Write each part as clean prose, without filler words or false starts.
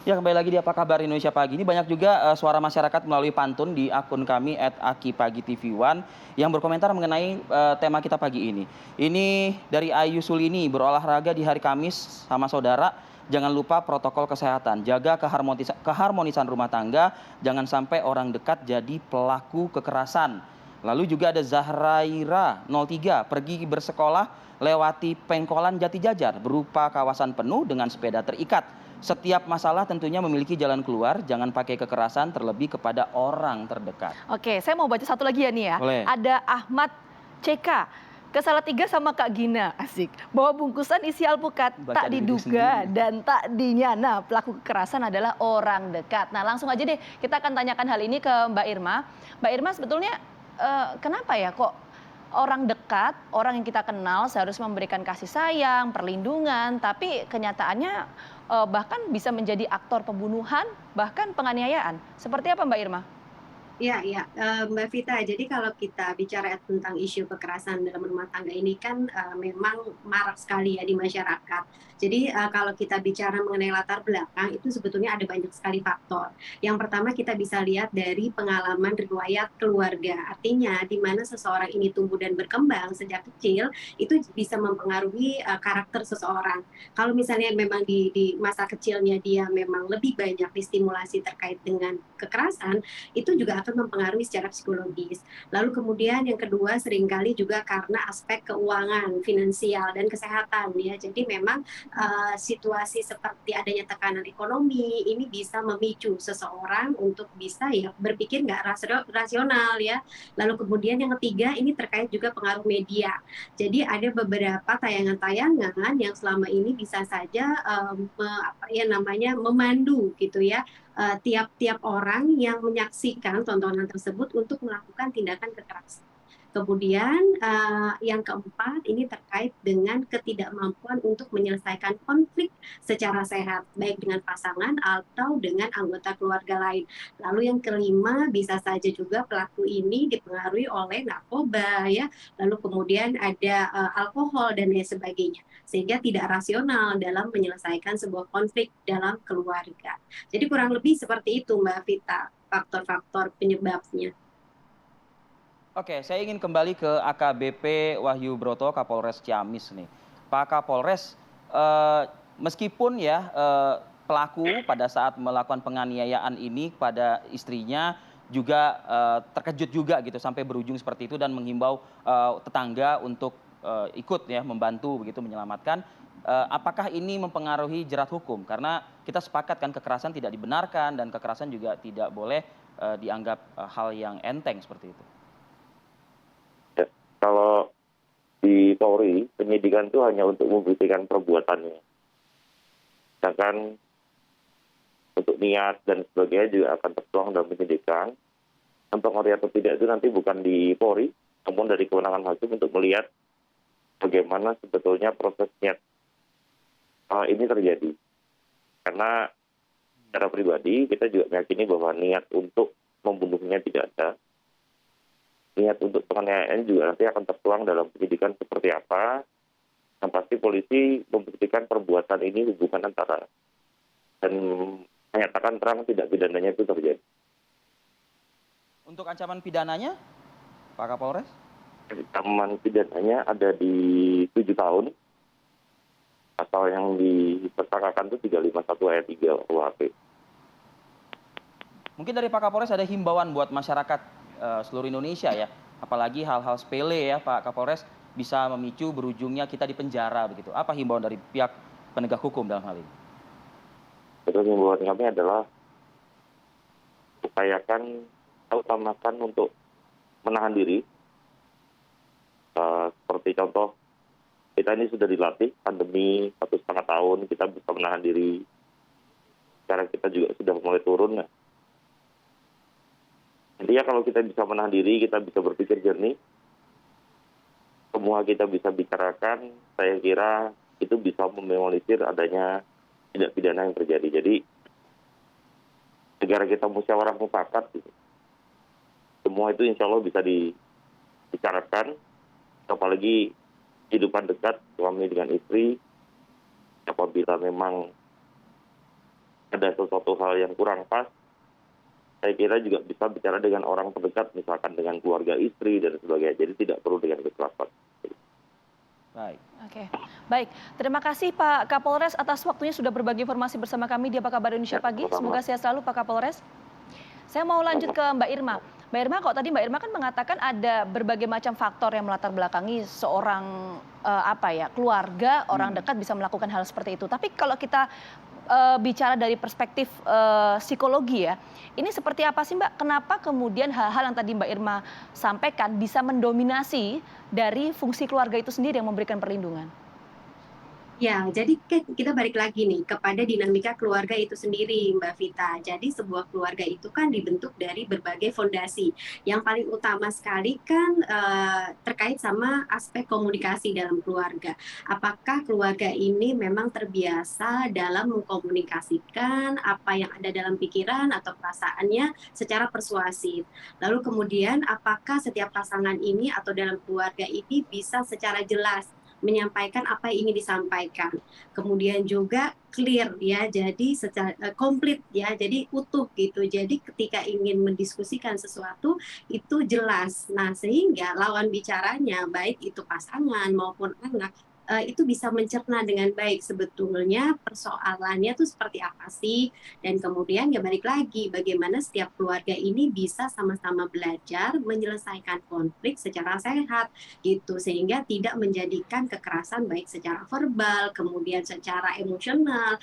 Ya, kembali lagi di Apa Kabar Indonesia Pagi. Ini banyak juga suara masyarakat melalui pantun di akun kami @akipagitv1 yang berkomentar mengenai tema kita pagi ini. Ini dari Ayu Sulini, berolahraga di hari Kamis sama saudara. Jangan lupa protokol kesehatan, jaga keharmonisan rumah tangga, jangan sampai orang dekat jadi pelaku kekerasan. Lalu juga ada Zahraira 03, pergi bersekolah lewati pengkolan Jati Jajar berupa kawasan penuh dengan sepeda terikat. Setiap masalah tentunya memiliki jalan keluar, jangan pakai kekerasan terlebih kepada orang terdekat. Oke, saya mau baca satu lagi ya nih ya. Boleh. Ada Ahmad CK. Kesalah tiga sama Kak Gina, asik. Bawa bungkusan isi alpukat, Baca tak diriku diduga sendiri. dan tak dinyana pelaku kekerasan adalah orang dekat. Nah langsung aja deh, kita akan tanyakan hal ini ke Mbak Irma. Mbak Irma sebetulnya kenapa ya kok orang dekat, orang yang kita kenal seharusnya memberikan kasih sayang, perlindungan, tapi kenyataannya bahkan bisa menjadi aktor pembunuhan, bahkan penganiayaan. Seperti apa Mbak Irma? Iya iya, Mbak Vita, jadi kalau kita bicara tentang isu kekerasan dalam rumah tangga ini kan, memang marak sekali ya di masyarakat. Jadi, kalau kita bicara mengenai latar belakang itu sebetulnya ada banyak sekali faktor. Yang pertama kita bisa lihat dari pengalaman riwayat keluarga, artinya di mana seseorang ini tumbuh dan berkembang sejak kecil, itu bisa mempengaruhi, karakter seseorang. Kalau misalnya memang di masa kecilnya dia memang lebih banyak distimulasi terkait dengan kekerasan, itu juga akan mempengaruhi secara psikologis. Lalu kemudian yang kedua seringkali juga karena aspek keuangan, finansial, dan kesehatan ya. Jadi memang situasi seperti adanya tekanan ekonomi ini bisa memicu seseorang untuk bisa ya berpikir nggak rasional ya. Lalu kemudian yang ketiga ini terkait juga pengaruh media. Jadi ada beberapa tayangan-tayangan yang selama ini bisa saja apa ya namanya memandu gitu ya tiap-tiap orang yang menyaksikan tontonan tersebut untuk melakukan tindakan kekerasan. Kemudian yang keempat ini terkait dengan ketidakmampuan untuk menyelesaikan konflik secara sehat, baik dengan pasangan atau dengan anggota keluarga lain. Lalu yang kelima bisa saja juga pelaku ini dipengaruhi oleh narkoba ya, lalu kemudian ada alkohol dan lain sebagainya, sehingga tidak rasional dalam menyelesaikan sebuah konflik dalam keluarga. Jadi kurang lebih seperti itu Mbak Vita, faktor-faktor penyebabnya. Oke, saya ingin kembali ke AKBP Wahyu Broto, Kapolres Ciamis nih. Pak Kapolres, meskipun ya pelaku pada saat melakukan penganiayaan ini pada istrinya juga terkejut juga gitu sampai berujung seperti itu dan menghimbau tetangga untuk ikut ya membantu begitu menyelamatkan. Apakah ini mempengaruhi jerat hukum? Karena kita sepakat kan kekerasan tidak dibenarkan dan kekerasan juga tidak boleh dianggap hal yang enteng seperti itu. Ya, kalau di Polri, penyidikan itu hanya untuk membuktikan perbuatannya. Sedangkan untuk niat dan sebagainya juga akan tertuang dalam penyidikan. Mempengaruhi atau tidak itu nanti bukan di Polri, namun dari kewenangan hakim untuk melihat bagaimana sebetulnya proses niat ini terjadi. Karena secara pribadi kita juga meyakini bahwa niat untuk membunuhnya tidak ada. Niat untuk penganiayaan juga nanti akan tertuang dalam penyidikan seperti apa. Yang pasti polisi membuktikan perbuatan ini hubungan antara dan menyatakan terang tidak pidananya itu terjadi. Untuk ancaman pidananya, Pak Kapolres? Ancaman pidananya ada di 7 tahun. Pasal yang diperkarakan itu 351 ayat 3 KUHP. Mungkin dari Pak Kapolres ada himbauan buat masyarakat seluruh Indonesia ya. Apalagi hal-hal sepele ya Pak Kapolres bisa memicu berujungnya kita di penjara begitu. Apa himbauan dari pihak penegak hukum dalam hal ini? Terus himbauan kami adalah upayakan, utamakan untuk menahan diri. Seperti contoh, kita ini sudah dilatih pandemi 1,5 tahun, kita bisa menahan diri. Sekarang kita juga sudah mulai turun. Nah, intinya kalau kita bisa menahan diri, kita bisa berpikir jernih, semua kita bisa bicarakan, saya kira itu bisa meminimalisir adanya tindak pidana yang terjadi. Jadi negara kita musyawarah mufakat, gitu. Semua itu insya Allah bisa dibicarakan, apalagi kehidupan dekat suami dengan istri, apabila memang ada sesuatu hal yang kurang pas, saya kira juga bisa bicara dengan orang terdekat, misalkan dengan keluarga istri dan sebagainya. Jadi tidak perlu dengan kekerasan. Baik. Oke, baik. Terima kasih Pak Kapolres atas waktunya sudah berbagi informasi bersama kami di Apa Kabar Indonesia Ya, Pagi. sama-sama. Semoga sehat selalu Pak Kapolres. Saya mau lanjut ke Mbak Irma. Mbak Irma, kok tadi Mbak Irma kan mengatakan ada berbagai macam faktor yang melatar belakangi seorang keluarga, orang dekat bisa melakukan hal seperti itu. Tapi kalau kita bicara dari perspektif psikologi ya, ini seperti apa sih Mbak? Kenapa kemudian hal-hal yang tadi Mbak Irma sampaikan bisa mendominasi dari fungsi keluarga itu sendiri yang memberikan perlindungan? Ya, jadi kita balik lagi nih kepada dinamika keluarga itu sendiri, Mbak Vita. Jadi sebuah keluarga itu kan dibentuk dari berbagai fondasi. Yang paling utama sekali kan terkait sama aspek komunikasi dalam keluarga. Apakah keluarga ini memang terbiasa dalam mengkomunikasikan apa yang ada dalam pikiran atau perasaannya secara persuasif. Lalu kemudian apakah setiap pasangan ini atau dalam keluarga ini bisa secara jelas menyampaikan apa yang ingin disampaikan. Kemudian juga clear ya, jadi secara komplit ya, jadi utuh gitu. Jadi ketika ingin mendiskusikan sesuatu itu jelas. Nah, sehingga lawan bicaranya baik itu pasangan maupun anak itu bisa mencerna dengan baik sebetulnya persoalannya tuh seperti apa sih, dan kemudian ya balik lagi bagaimana setiap keluarga ini bisa sama-sama belajar menyelesaikan konflik secara sehat gitu, sehingga tidak menjadikan kekerasan baik secara verbal, kemudian secara emosional,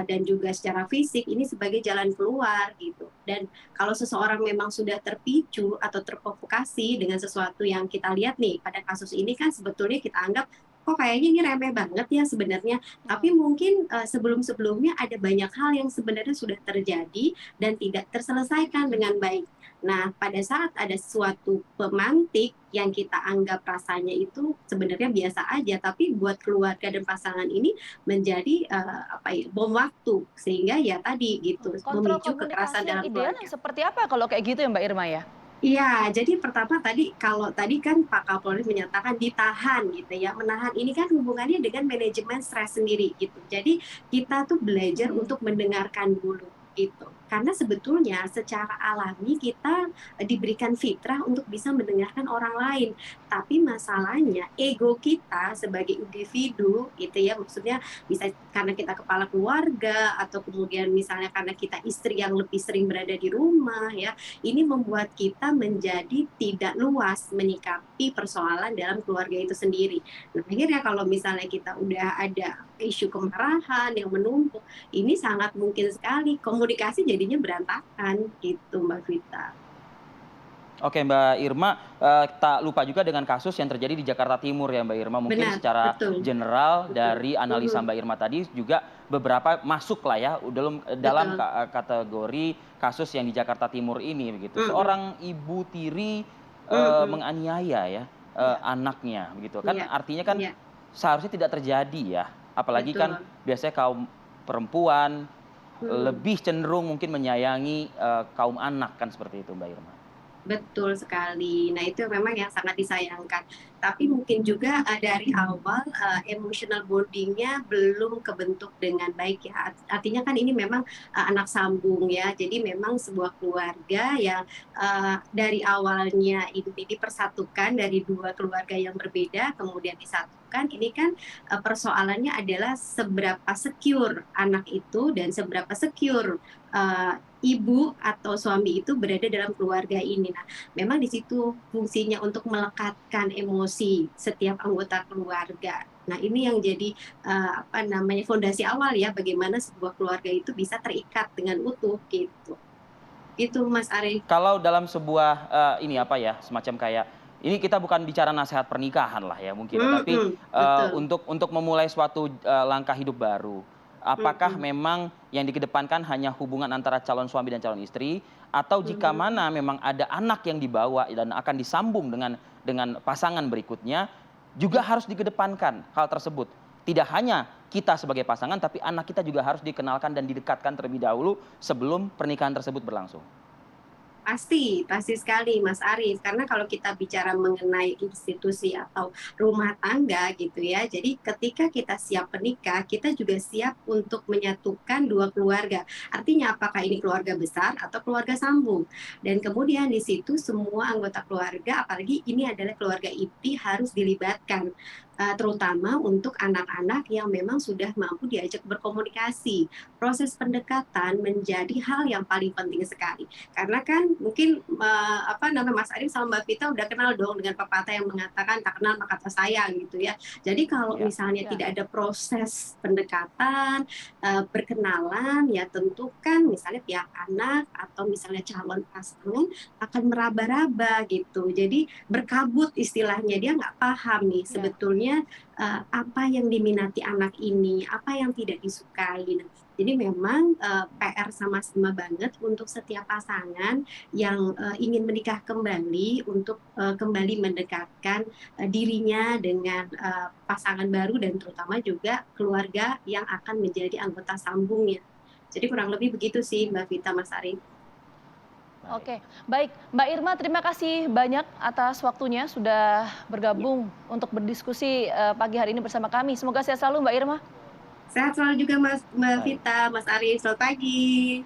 dan juga secara fisik ini sebagai jalan keluar gitu. Dan kalau seseorang memang sudah terpicu atau terprovokasi dengan sesuatu yang kita lihat nih pada kasus ini kan sebetulnya kita anggap kok kayaknya ini remeh banget ya sebenarnya, tapi mungkin sebelum-sebelumnya ada banyak hal yang sebenarnya sudah terjadi dan tidak terselesaikan dengan baik. Nah, pada saat ada suatu pemantik yang kita anggap rasanya itu sebenarnya biasa aja, tapi buat keluarga dan pasangan ini menjadi bom waktu, sehingga ya tadi gitu Kontrol memicu kekerasan komunikasi yang dalam ideal keluarga. yang seperti apa kalau kayak gitu ya Mbak Irma ya? Iya, jadi pertama tadi kalau tadi kan Pak Kapolri menyatakan ditahan gitu ya. Menahan ini kan hubungannya dengan manajemen stres sendiri gitu. Jadi kita tuh belajar untuk mendengarkan dulu gitu. Karena sebetulnya secara alami kita diberikan fitrah untuk bisa mendengarkan orang lain. Tapi masalahnya ego kita sebagai individu gitu ya, maksudnya bisa karena kita kepala keluarga atau kemudian misalnya karena kita istri yang lebih sering berada di rumah ya, ini membuat kita menjadi tidak luas menyikapi persoalan dalam keluarga itu sendiri. Nah, akhirnya kalau misalnya kita udah ada isu kemarahan yang menumpuk, ini sangat mungkin sekali komunikasi jadinya berantakan gitu, Mbak Vita. Oke Mbak Irma, tak lupa juga dengan kasus yang terjadi di Jakarta Timur ya Mbak Irma. Mungkin Benar, secara betul. general Betul. dari analisa Mbak Irma tadi juga beberapa masuk lah ya dalam Betul. kategori kasus yang di Jakarta Timur ini begitu. Mm-mm. Seorang ibu tiri Mm-mm. menganiaya ya Ya. anaknya begitu. Kan Iya. artinya kan Iya. seharusnya tidak terjadi ya. Apalagi kan Betul. biasanya kaum perempuan Mm. lebih cenderung mungkin menyayangi kaum anak kan seperti itu Mbak Irma. Betul sekali. Nah, itu memang yang sangat disayangkan. Tapi mungkin juga dari awal emotional bonding-nya belum kebentuk dengan baik ya. Artinya kan ini memang anak sambung ya. Jadi memang sebuah keluarga yang dari awalnya ini dipersatukan dari dua keluarga yang berbeda, kemudian disatukan. Ini kan persoalannya adalah seberapa secure anak itu dan seberapa secure ibu atau suami itu berada dalam keluarga ini. Nah, memang di situ fungsinya untuk melekatkan emosi setiap anggota keluarga. Nah, ini yang jadi fondasi awal ya, bagaimana sebuah keluarga itu bisa terikat dengan utuh gitu. Itu Mas Ari. Kalau dalam sebuah semacam kayak ini kita bukan bicara nasihat pernikahan lah ya mungkin ya, tapi Betul. untuk memulai suatu langkah hidup baru. Apakah memang yang dikedepankan hanya hubungan antara calon suami dan calon istri, atau jika mana memang ada anak yang dibawa dan akan disambung dengan pasangan berikutnya, juga harus dikedepankan hal tersebut. Tidak hanya kita sebagai pasangan, tapi anak kita juga harus dikenalkan dan didekatkan terlebih dahulu sebelum pernikahan tersebut berlangsung. Pasti sekali Mas Arief. Karena kalau kita bicara mengenai institusi atau rumah tangga gitu ya, jadi ketika kita siap menikah, kita juga siap untuk menyatukan dua keluarga. Artinya apakah ini keluarga besar atau keluarga sambung. Dan kemudian di situ semua anggota keluarga, apalagi ini adalah keluarga inti harus dilibatkan. Terutama untuk anak-anak yang memang sudah mampu diajak berkomunikasi. Proses pendekatan menjadi hal yang paling penting sekali. Karena kan mungkin Mas Arief sama Mbak Vita udah kenal dong dengan pepatah yang mengatakan tak kenal maka tak sayang gitu ya. Jadi kalau Ya. misalnya Ya. tidak ada proses pendekatan, perkenalan, ya tentu kan misalnya pihak anak atau misalnya calon pasangan akan meraba-raba gitu. Jadi berkabut istilahnya, dia nggak paham nih Ya. sebetulnya apa yang diminati anak ini, apa yang tidak disukai. Nah, jadi memang PR sama-sama banget untuk setiap pasangan yang ingin menikah kembali untuk kembali mendekatkan dirinya dengan pasangan baru dan terutama juga keluarga yang akan menjadi anggota sambungnya. Jadi kurang lebih begitu sih Mbak Vita, Mas Arief. Baik. Oke, baik. Mbak Irma, terima kasih banyak atas waktunya sudah bergabung untuk berdiskusi pagi hari ini bersama kami. Semoga sehat selalu Mbak Irma. Sehat selalu juga Mbak Baik. Vita, Mas Arief. Selamat pagi.